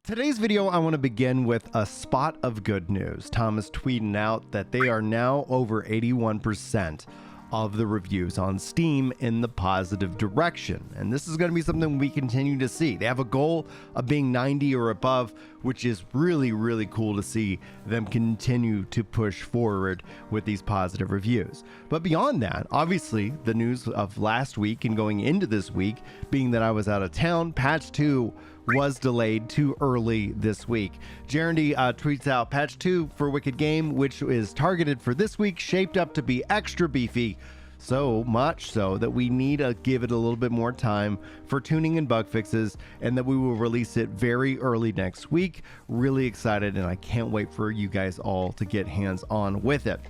Today's video, I want to begin with a spot of good news. Tom is tweeting out that they are now over 81% of the reviews on Steam in the positive direction. And this is going to be something we continue to see. They have a goal of being 90 or above, which is really, really cool to see them continue to push forward with these positive reviews. But beyond that, obviously, the news of last week and going into this week, being that I was out of town, patch 2 was delayed too early this week. Jeremy tweets out patch 2 for Wicked Game, which is targeted for this week, shaped up to be extra beefy. So much so that we need to give it a little bit more time for tuning and bug fixes, and that we will release it very early next week. Really excited, and I can't wait for you guys all to get hands on with it.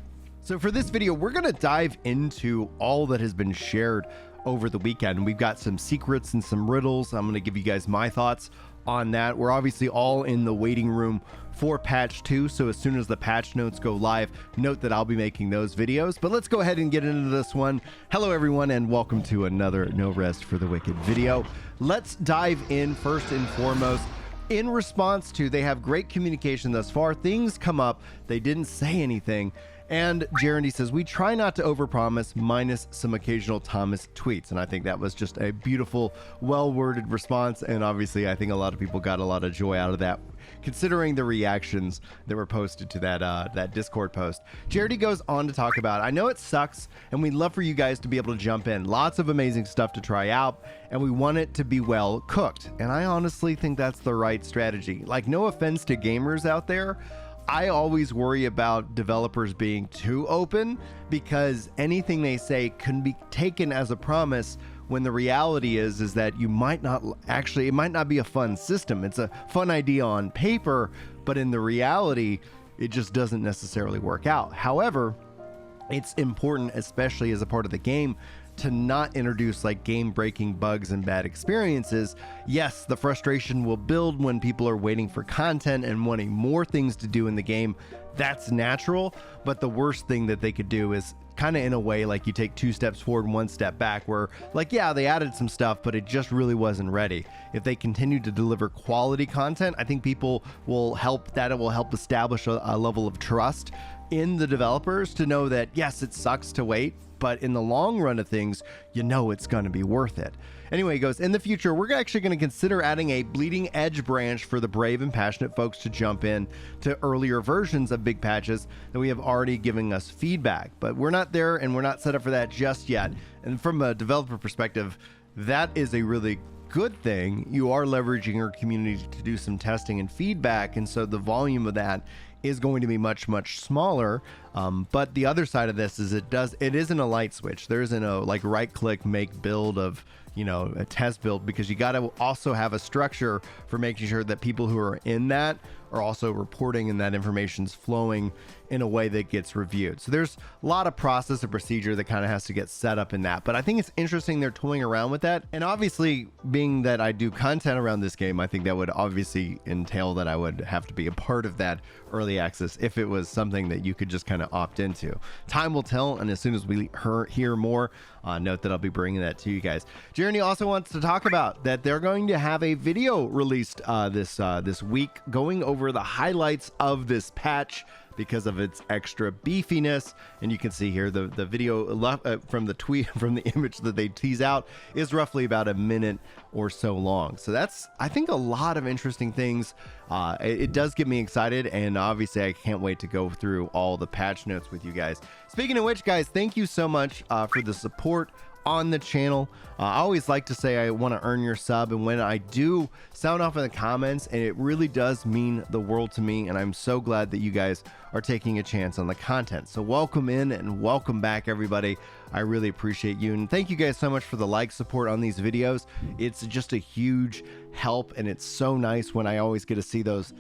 So for this video, we're going to dive into all that has been shared over the weekend. We've got some secrets and some riddles. I'm going to give you guys my thoughts on that. We're obviously all in the waiting room for patch 2, so as soon as the patch notes go live, note that I'll be making those videos. But let's go ahead and get into this one. Hello everyone, and welcome to another No Rest for the Wicked video. Let's dive in first and foremost. In response to, they have great communication thus far. Things come up, they didn't say anything. And Jeremy says, we try not to overpromise, minus some occasional Thomas tweets. And I think that was just a beautiful, well-worded response. And obviously, I think a lot of people got a lot of joy out of that, considering the reactions that were posted to that Discord post. Jeremy goes on to talk about, I know it sucks, and we'd love for you guys to be able to jump in. Lots of amazing stuff to try out, and we want it to be well cooked. And I honestly think that's the right strategy. Like, no offense to gamers out there, I always worry about developers being too open, because anything they say can be taken as a promise, when the reality is that you might not actually, it might not be a fun system. It's a fun idea on paper, but in the reality, it just doesn't necessarily work out. However, it's important, especially as a part of the game, to not introduce like game-breaking bugs and bad experiences. Yes, the frustration will build when people are waiting for content and wanting more things to do in the game. That's natural, but the worst thing that they could do is kind of, in a way, like you take 2 steps forward, 1 step back, where like, yeah, they added some stuff, but it just really wasn't ready. If they continue to deliver quality content, I think people will help, that it will help establish a level of trust in the developers to know that, yes, it sucks to wait, but in the long run of things, you know it's going to be worth it. Anyway, he goes, in the future, we're actually going to consider adding a bleeding edge branch for the brave and passionate folks to jump in to earlier versions of big patches that we have already given us feedback. But we're not there, and we're not set up for that just yet. And from a developer perspective, that is a really good thing. You are leveraging your community to do some testing and feedback, and so the volume of that is going to be much, much smaller. But the other side of this is it isn't a light switch. There isn't a like right click make build of, you know, a test build, because you got to also have a structure for making sure that people who are in that are also reporting, and that information's flowing in a way that gets reviewed. So there's a lot of process and procedure that kind of has to get set up in that. But I think it's interesting they're toying around with that. And obviously, being that I do content around this game, I think that would obviously entail that I would have to be a part of that early access if it was something that you could just kind of opt into. Time will tell, and as soon as we hear more, note that I'll be bringing that to you guys. Jeremy also wants to talk about that they're going to have a video released this week going over the highlights of this patch because of its extra beefiness. And you can see here the video from the tweet, from the image that they tease out, is roughly about a minute or so long. So that's, I think, a lot of interesting things. It does get me excited, and obviously I can't wait to go through all the patch notes with you guys. Speaking of which, guys, thank you so much for the support on the channel. I always like to say I want to earn your sub, and when I do, sound off in the comments, and it really does mean the world to me, and I'm so glad that you guys are taking a chance on the content. So welcome in and welcome back, everybody. I really appreciate you, and thank you guys so much for the like support on these videos. It's just a huge help, and it's so nice when I always get to see those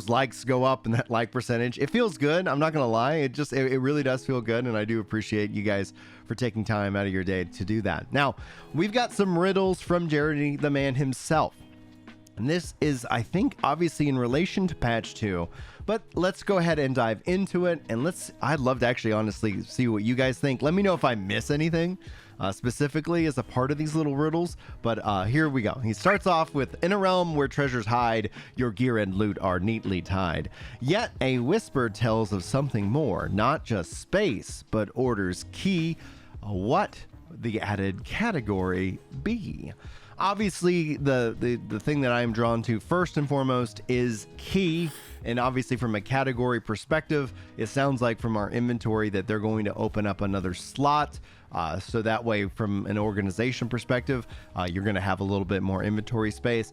likes go up and that like percentage. It feels good, I'm not gonna lie. It really does feel good, and I do appreciate you guys for taking time out of your day to do that. Now, we've got some riddles from Jeremy the man himself. And this is, I think, obviously in relation to patch 2, but let's go ahead and dive into it. And I'd love to actually honestly see what you guys think. Let me know if I miss anything. specifically as a part of these little riddles, but here we go. He starts off with, in a realm where treasures hide, your gear and loot are neatly tied. Yet a whisper tells of something more, not just space, but order's key. What the added category be? Obviously, the thing that I am drawn to first and foremost is key. And obviously from a category perspective, it sounds like from our inventory that they're going to open up another slot. So that way, from an organization perspective, you're going to have a little bit more inventory space.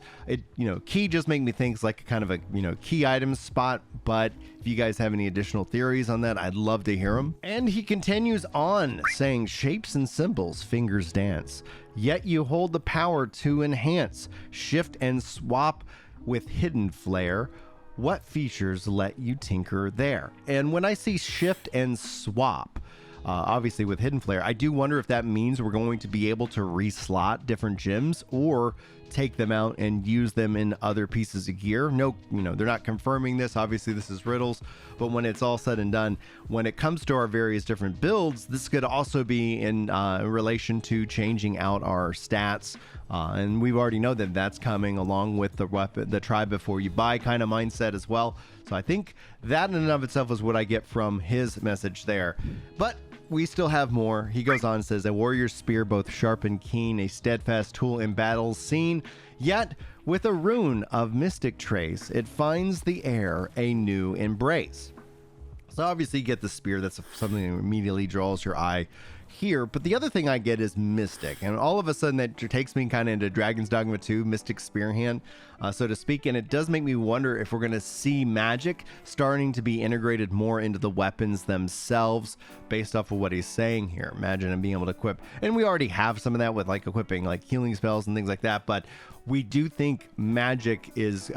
Key just make me think it's like kind of a, key items spot. But if you guys have any additional theories on that, I'd love to hear them. And he continues on saying, shapes and symbols, fingers dance. Yet you hold the power to enhance, shift and swap with hidden flair. What features let you tinker there? And when I see shift and swap, obviously with hidden flair, I do wonder if that means we're going to be able to reslot different gems or take them out and use them in other pieces of gear. No, they're not confirming this. Obviously this is Riddles, but when it's all said and done, when it comes to our various different builds, this could also be in relation to changing out our stats. And we've already know that that's coming along with the weapon, the try before you buy kind of mindset as well. So I think that in and of itself is what I get from his message there. But we still have more. He goes on and says, a warrior's spear, both sharp and keen, a steadfast tool in battles seen, yet with a rune of mystic trace, it finds the air a new embrace. So obviously you get the spear. That's something that immediately draws your eye here. But the other thing I get is mystic, and all of a sudden that takes me kind of into Dragon's Dogma 2, Mystic Spear Hand, so to speak. And it does make me wonder if we're going to see magic starting to be integrated more into the weapons themselves based off of what he's saying here. Imagine him being able to equip, and we already have some of that with like equipping like healing spells and things like that, but we do think magic is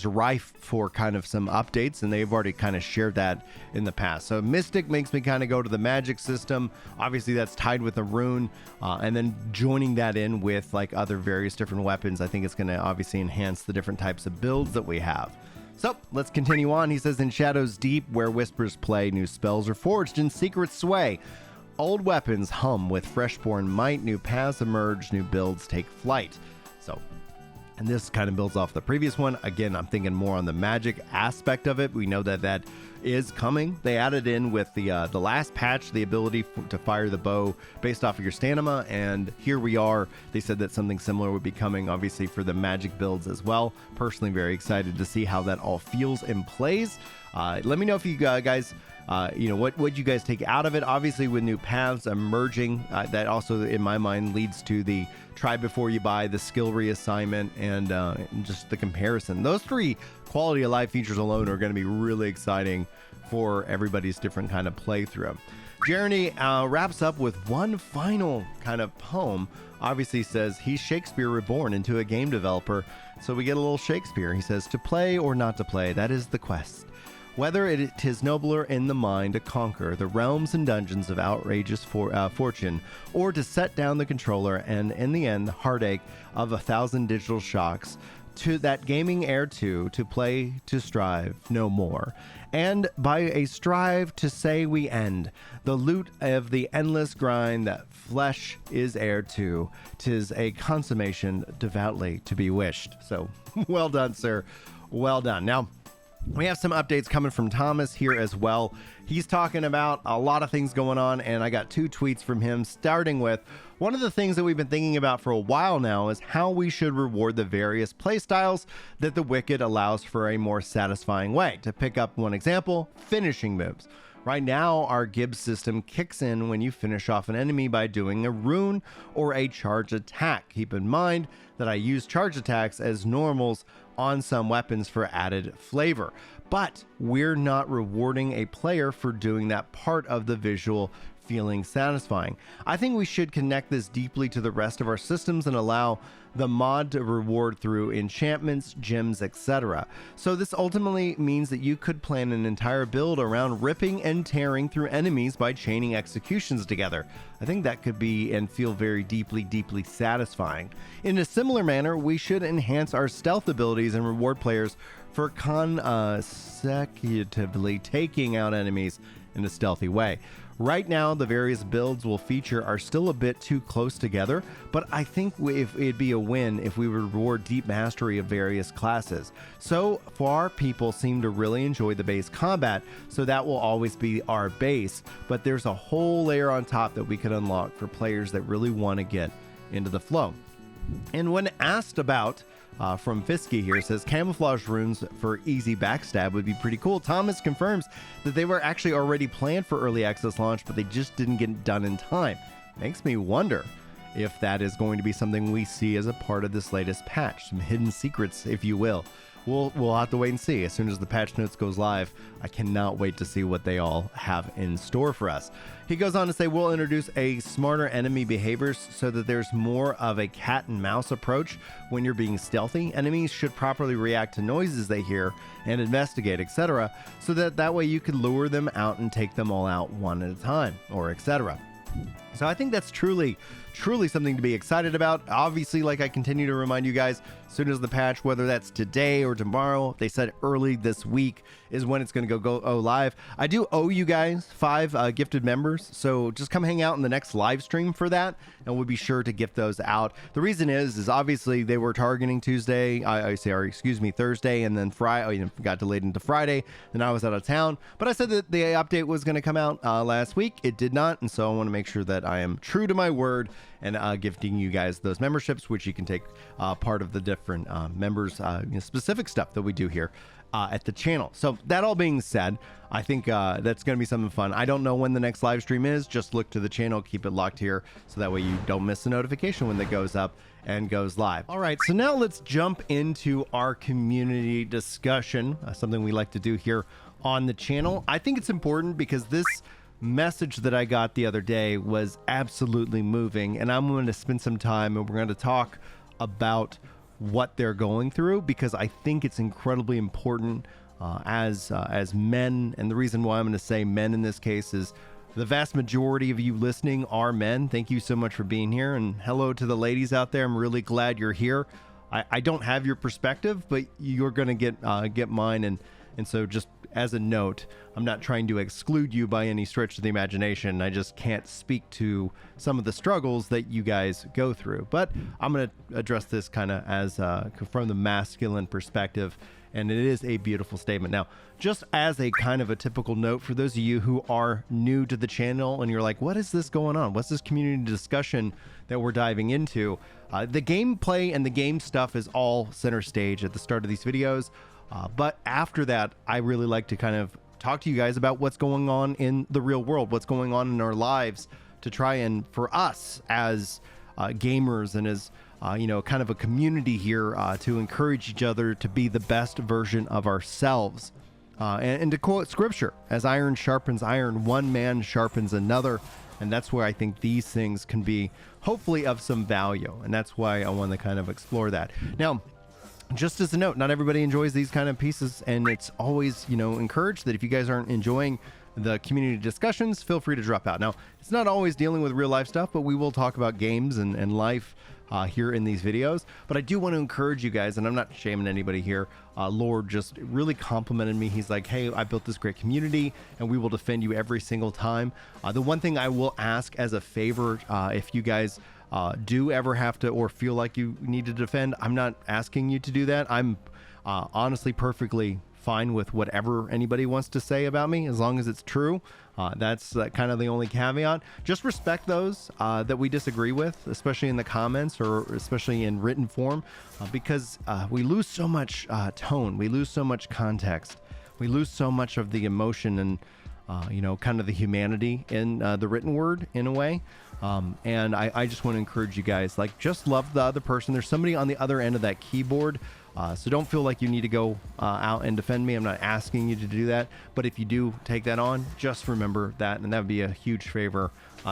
rife for kind of some updates, and they've already kind of shared that in the past. So mystic makes me kind of go to the magic system. Obviously that's tied with a rune, and then joining that in with like other various different weapons, I think it's going to obviously enhance the different types of builds that we have. So let's continue on. He says, in shadows deep where whispers play, new spells are forged in secret sway. Old weapons hum with freshborn might, new paths emerge, new builds take flight. So, and this kind of builds off the previous one. Again, I'm thinking more on the magic aspect of it. We know that that is coming. They added in with the last patch the ability to fire the bow based off of your stamina, and here we are. They said that something similar would be coming, obviously, for the magic builds as well. Personally, very excited to see how that all feels and plays. Let me know if you guys, what you guys take out of it. Obviously, with new paths emerging, that also, in my mind, leads to the try before you buy, the skill reassignment, and just the comparison. Those three quality of life features alone are going to be really exciting for everybody's different kind of playthrough. Jeremy wraps up with one final kind of poem. Obviously says he's Shakespeare reborn into a game developer. So we get a little Shakespeare. He says, to play or not to play, that is the quest. Whether it is nobler in the mind to conquer the realms and dungeons of outrageous fortune, or to set down the controller and, in the end, the heartache of 1,000 digital shocks, to that gaming heir to play, to strive no more. And by a strive to say we end, the loot of the endless grind that flesh is heir to, 'tis a consummation devoutly to be wished. So, well done, sir. Well done. Now, we have some updates coming from Thomas here as well. He's talking about a lot of things going on, and I got 2 tweets from him, starting with one of the things that we've been thinking about for a while now is how we should reward the various playstyles that the Wicked allows for a more satisfying way. To pick up one example, finishing moves. Right now, our Gibbs system kicks in when you finish off an enemy by doing a rune or a charge attack. Keep in mind that I use charge attacks as normals on some weapons for added flavor, but we're not rewarding a player for doing that part of the visual feeling satisfying. I think we should connect this deeply to the rest of our systems and allow the mod to reward through enchantments, gems, etc. So this ultimately means that you could plan an entire build around ripping and tearing through enemies by chaining executions together. I think that could be and feel very deeply satisfying. In a similar manner, we should enhance our stealth abilities and reward players for consecutively taking out enemies in a stealthy way. Right now, the various builds we'll feature are still a bit too close together, but I think if it'd be a win if we reward deep mastery of various classes. So far, people seem to really enjoy the base combat, so that will always be our base, but there's a whole layer on top that we could unlock for players that really want to get into the flow. And when asked about, from Fisky here, says camouflage runes for easy backstab would be pretty cool. Thomas confirms that they were actually already planned for early access launch, but they just didn't get done in time. Makes me wonder if that is going to be something we see as a part of this latest patch, some hidden secrets, if you will. We'll have to wait and see. As soon as the patch notes goes live, I cannot wait to see what they all have in store for us. He goes on to say, we'll introduce a smarter enemy behaviors so that there's more of a cat and mouse approach when you're being stealthy. Enemies should properly react to noises they hear and investigate, etc., so that way you can lure them out and take them all out one at a time, or etc. So I think that's truly something to be excited about. Obviously, like I continue to remind you guys, as soon as the patch, whether that's today or tomorrow, they said early this week is when it's going to go live. I do owe you guys 5 gifted members, so just come hang out in the next live stream for that, and we'll be sure to gift those out. The reason is obviously they were targeting Thursday, and then Friday. Got delayed into Friday, and I was out of town. But I said that the update was going to come out last week. It did not, and so I want to make sure that I am true to my word and gifting you guys those memberships, which you can take part of the different members specific stuff that we do here at the channel. So that all being said, I think that's going to be something fun. I don't know when the next live stream is. Just look to the channel, keep it locked here, so that way you don't miss a notification when that goes up and goes live. All right, so now let's jump into our community discussion, something we like to do here on the channel. I think it's important because this message that I got the other day was absolutely moving, and I'm going to spend some time and we're going to talk about what they're going through, because I think it's incredibly important as men. And the reason why I'm going to say men in this case is the vast majority of you listening are men. Thank you so much for being here, and hello to the ladies out there. I'm really glad you're here. I don't have your perspective, but you're going to get mine, and so just as a note, I'm not trying to exclude you by any stretch of the imagination. I just can't speak to some of the struggles that you guys go through. But I'm going to address this kind of as from the masculine perspective, and it is a beautiful statement. Now, just as a kind of a typical note for those of you who are new to the channel and you're like, what is this going on? What's this community discussion that we're diving into? The gameplay and the game stuff is all center stage at the start of these videos. But after that, I really like to kind of talk to you guys about what's going on in the real world, what's going on in our lives, to try and, for us as gamers and as kind of a community here, to encourage each other to be the best version of ourselves. And to quote scripture, as iron sharpens iron, one man sharpens another. And that's where I think these things can be hopefully of some value. And that's why I want to kind of explore that. Now, just as a note, not everybody enjoys these kind of pieces, and it's always, encouraged that if you guys aren't enjoying the community discussions, feel free to drop out. Now, it's not always dealing with real life stuff, but we will talk about games and life here in these videos. But I do want to encourage you guys, and I'm not shaming anybody here. Lord just really complimented me. He's like, hey, I built this great community, and we will defend you every single time. The one thing I will ask as a favor, if you guys do ever have to or feel like you need to defend, I'm not asking you to do that. I'm honestly perfectly fine with whatever anybody wants to say about me, as long as it's true. That's kind of the only caveat. Just respect those that we disagree with, especially in the comments or especially in written form, because we lose so much tone, we lose so much context, we lose so much of the emotion and kind of the humanity in the written word in a way. And I just want to encourage you guys, like, just love the other person. There's somebody on the other end of that keyboard. So don't feel like you need to go out and defend me. I'm not asking you to do that. But if you do take that on, just remember that. And that would be a huge favor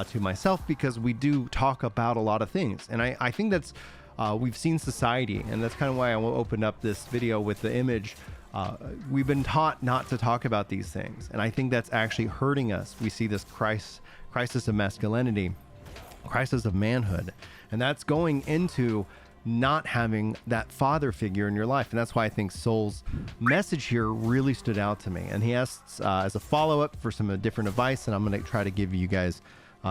to myself, because we do talk about a lot of things. And I think that's, we've seen society. And that's kind of why I opened up this video with the image. We've been taught not to talk about these things. And I think that's actually hurting us. We see this crisis of masculinity, crisis of manhood. And that's going into not having that father figure in your life. And that's why I think Soul's message here really stood out to me. And he asks as a follow-up for some different advice, and I'm going to try to give you guys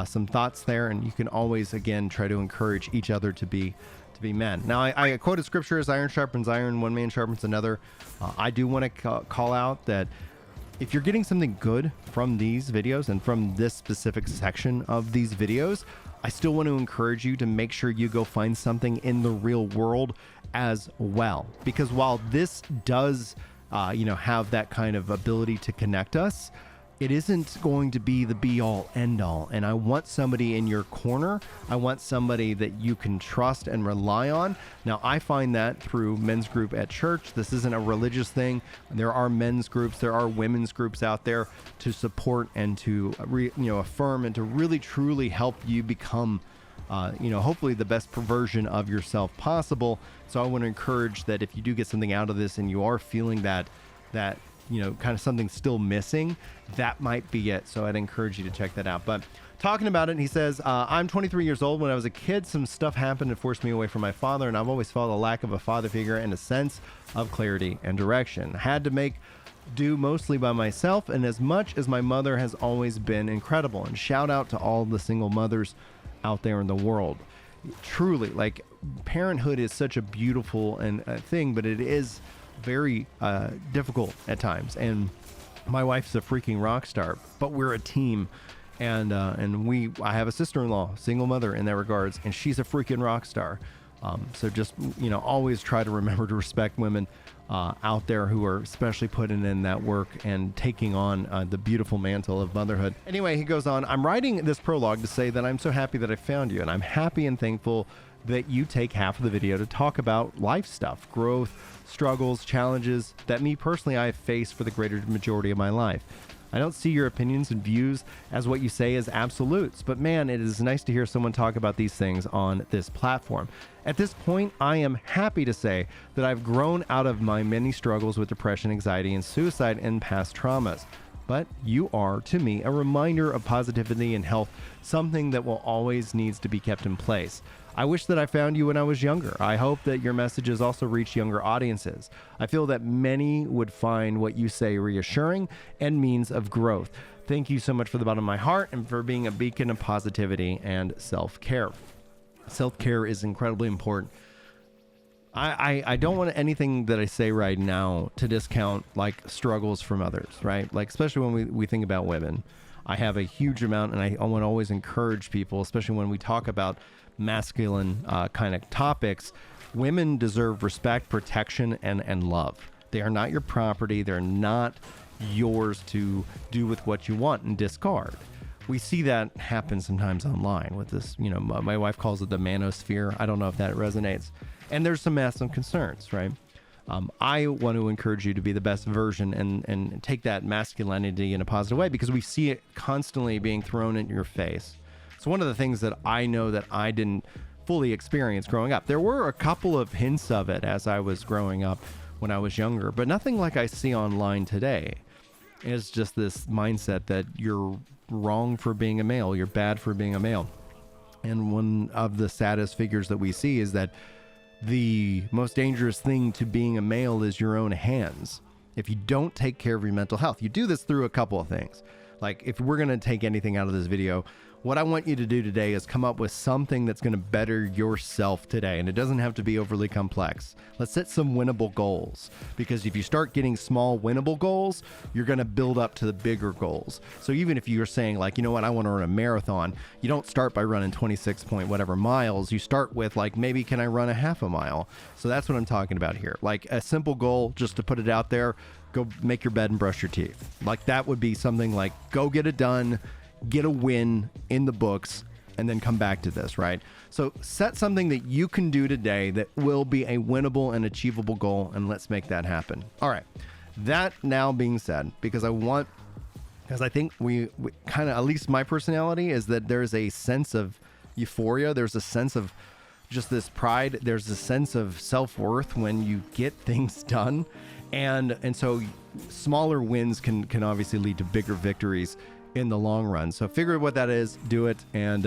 some thoughts there. And you can always, again, try to encourage each other to be men. Now, I quoted scripture as iron sharpens iron, one man sharpens another. I do want to call out that if you're getting something good from these videos and from this specific section of these videos, I still want to encourage you to make sure you go find something in the real world as well. Because while this does, have that kind of ability to connect us, it isn't going to be the be all end all. And I want somebody in your corner. I want somebody that you can trust and rely on. Now, I find that through men's group at church. This isn't a religious thing. There are men's groups, there are women's groups out there to support and to affirm and to really truly help you become hopefully the best version of yourself possible. So I want to encourage that if you do get something out of this and you are feeling that kind of something still missing, that might be it. So I'd encourage you to check that out. But talking about it, he says, I'm 23 years old. When I was a kid, some stuff happened and forced me away from my father, and I've always felt a lack of a father figure and a sense of clarity and direction. I had to make do mostly by myself, and as much as my mother has always been incredible. And shout out to all the single mothers out there in the world. Truly, like, parenthood is such a beautiful thing, but it is very difficult at times. And my wife's a freaking rock star, but we're a team. And I have a sister-in-law, single mother in that regards, and she's a freaking rock star. So just, always try to remember to respect women out there who are especially putting in that work and taking on the beautiful mantle of motherhood. Anyway, he goes on, I'm writing this prologue to say that I'm so happy that I found you, and I'm happy and thankful that you take half of the video to talk about life stuff, growth, struggles, challenges that me personally I have faced for the greater majority of my life. I don't see your opinions and views as what you say as absolutes, but man, it is nice to hear someone talk about these things on this platform. At this point, I am happy to say that I've grown out of my many struggles with depression, anxiety, and suicide and past traumas. But you are, to me, a reminder of positivity and health, something that will always needs to be kept in place. I wish that I found you when I was younger. I hope that your messages also reach younger audiences. I feel that many would find what you say reassuring and means of growth. Thank you so much from the bottom of my heart and for being a beacon of positivity and self-care. Self-care is incredibly important. I don't want anything that I say right now to discount like struggles from others, right? Like, especially when we think about women. I have a huge amount, and I want to always encourage people, especially when we talk about masculine kind of topics. Women deserve respect, protection, and love. They are not your property. They're not yours to do with what you want and discard. We see that happen sometimes online with this, my wife calls it the Manosphere. I don't know if that resonates. And there's some massive concerns, right? I want to encourage you to be the best version and take that masculinity in a positive way, because we see it constantly being thrown in your face. So one of the things that I know that I didn't fully experience growing up, there were a couple of hints of it as I was growing up when I was younger, but nothing like I see online today. It's just this mindset that you're wrong for being a male, you're bad for being a male. And one of the saddest figures that we see is that the most dangerous thing to being a male is your own hands. If you don't take care of your mental health, you do this through a couple of things. Like, if we're going to take anything out of this video, what I want you to do today is come up with something that's going to better yourself today. And it doesn't have to be overly complex. Let's set some winnable goals, because if you start getting small winnable goals, you're going to build up to the bigger goals. So even if you're saying like, I want to run a marathon, you don't start by running 26 point whatever miles. You start with like, maybe can I run a half a mile? So that's what I'm talking about here. Like a simple goal, just to put it out there, go make your bed and brush your teeth. Like that would be something like, go get it done, get a win in the books, and then come back to this, right? So set something that you can do today that will be a winnable and achievable goal, and let's make that happen. All right. That now being said, because I think we kind of, at least my personality is that there's a sense of euphoria. There's a sense of just this pride. There's a sense of self-worth when you get things done. And so smaller wins can obviously lead to bigger victories in the long run. So figure out what that is, do it, and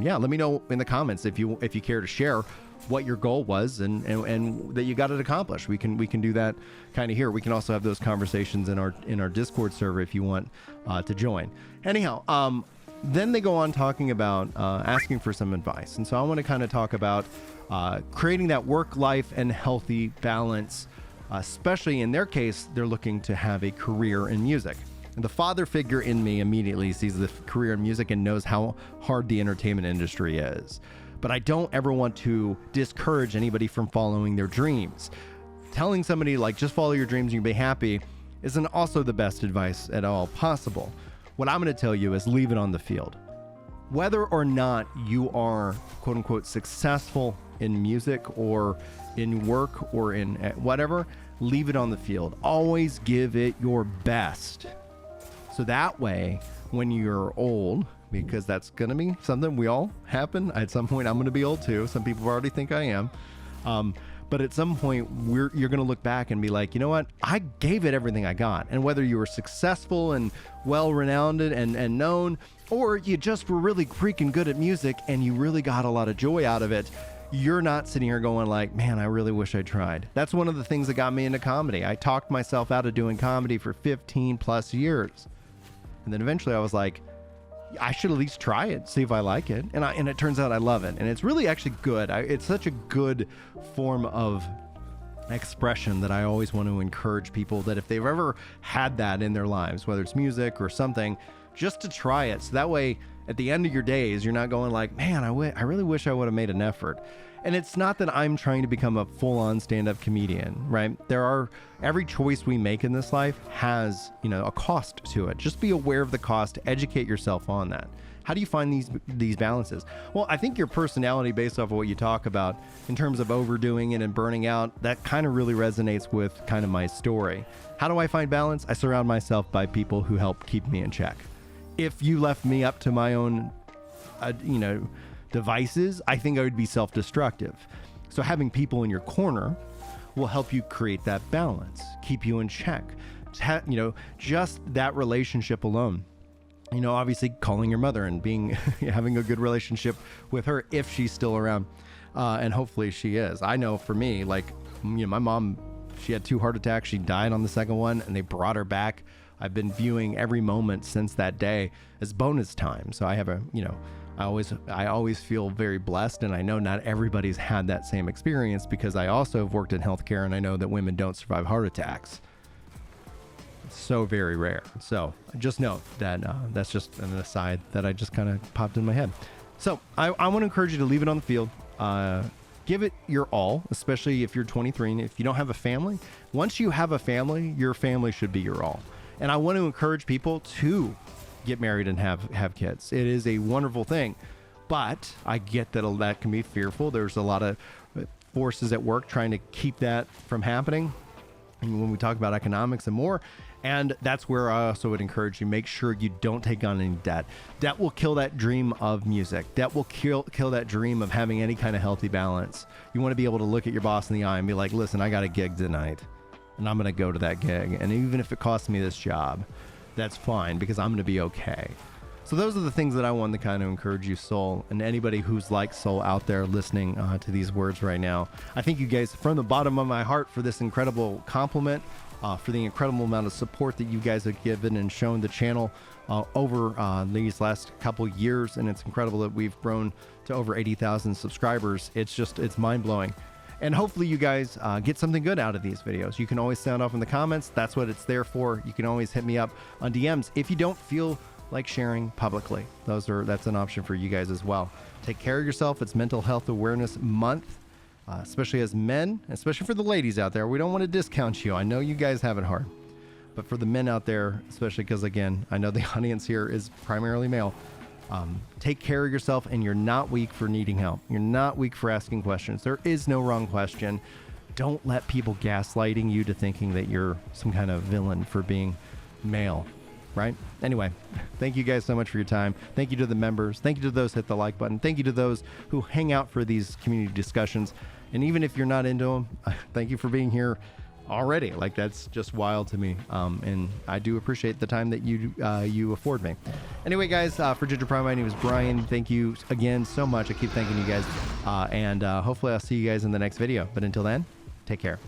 yeah, let me know in the comments if you care to share what your goal was and that you got it accomplished. We can do that kind of here. We can also have those conversations in our Discord server if you want to join. Anyhow, then they go on talking about asking for some advice. And so I want to kind of talk about creating that work life and healthy balance, especially in their case, they're looking to have a career in music. And the father figure in me immediately sees the career in music and knows how hard the entertainment industry is. But I don't ever want to discourage anybody from following their dreams. Telling somebody like, just follow your dreams and you'll be happy isn't also the best advice at all possible. What I'm going to tell you is leave it on the field. Whether or not you are quote unquote successful in music or in work or in whatever, leave it on the field. Always give it your best. So that way, when you're old, because that's going to be something we all happen. At some point, I'm going to be old too. Some people already think I am. But at some point, you're going to look back and be like, you know what? I gave it everything I got. And whether you were successful and well-renowned and known, or you just were really freaking good at music and you really got a lot of joy out of it, you're not sitting here going like, man, I really wish I tried. That's one of the things that got me into comedy. I talked myself out of doing comedy for 15 plus years. And then eventually I was like, I should at least try it, see if I like it. And it turns out I love it. And it's really actually good. It's such a good form of expression that I always want to encourage people that if they've ever had that in their lives, whether it's music or something, just to try it. So that way, at the end of your days, you're not going like, man, I really wish I would have made an effort. And it's not that I'm trying to become a full-on stand-up comedian, right? Every choice we make in this life has, a cost to it. Just be aware of the cost, educate yourself on that. How do you find these balances? Well, I think your personality, based off of what you talk about in terms of overdoing it and burning out, that kind of really resonates with kind of my story. How do I find balance? I surround myself by people who help keep me in check. If you left me up to my own, devices, I think I would be self-destructive. So having people in your corner will help you create that balance, keep you in check. Just that relationship alone. Obviously calling your mother and having a good relationship with her if she's still around, and hopefully she is. I know for me, my mom, she had 2 heart attacks. She died on the second one, and they brought her back. I've been viewing every moment since that day as bonus time. So I have I always feel very blessed, and I know not everybody's had that same experience because I also have worked in healthcare, and I know that women don't survive heart attacks. It's so very rare. So just note that that's just an aside that I just kind of popped in my head. So I want to encourage you to leave it on the field. Give it your all, especially if you're 23 and if you don't have a family. Once you have a family, your family should be your all. And I want to encourage people to get married and have kids. It is a wonderful thing, but I get that can be fearful. There's a lot of forces at work trying to keep that from happening. And when we talk about economics and more, and that's where I also would encourage you, make sure you don't take on any debt. Debt will kill that dream of music. Debt will kill that dream of having any kind of healthy balance. You want to be able to look at your boss in the eye and be like, listen, I got a gig tonight and I'm going to go to that gig. And even if it costs me this job, that's fine because I'm going to be okay. So those are the things that I want to kind of encourage you, Soul, and anybody who's like Soul out there listening to these words right now. I thank you guys from the bottom of my heart for this incredible compliment, for the incredible amount of support that you guys have given and shown the channel over these last couple years. And it's incredible that we've grown to over 80,000 subscribers. It's mind-blowing. And hopefully you guys get something good out of these videos. You can always sound off in the comments. That's what it's there for. You can always hit me up on DMs if you don't feel like sharing publicly. That's an option for you guys as well. Take care of yourself. It's Mental Health Awareness Month, especially as men, especially for the ladies out there. We don't want to discount you. I know you guys have it hard, but for the men out there, especially because, again, I know the audience here is primarily male. Take care of yourself, and you're not weak for needing help. You're not weak for asking questions. There is no wrong question. Don't let people gaslighting you to thinking that you're some kind of villain for being male, right? Anyway, thank you guys so much for your time. Thank you to the members. Thank you to those who hit the like button. Thank you to those who hang out for these community discussions. And even if you're not into them, thank you for being here already. Like, that's just wild to me. And I do appreciate the time that you afford me. Anyway, guys, for Ginger Prime, my name is Brian. Thank you again so much. I keep thanking you guys. And hopefully I'll see you guys in the next video. But until then, take care.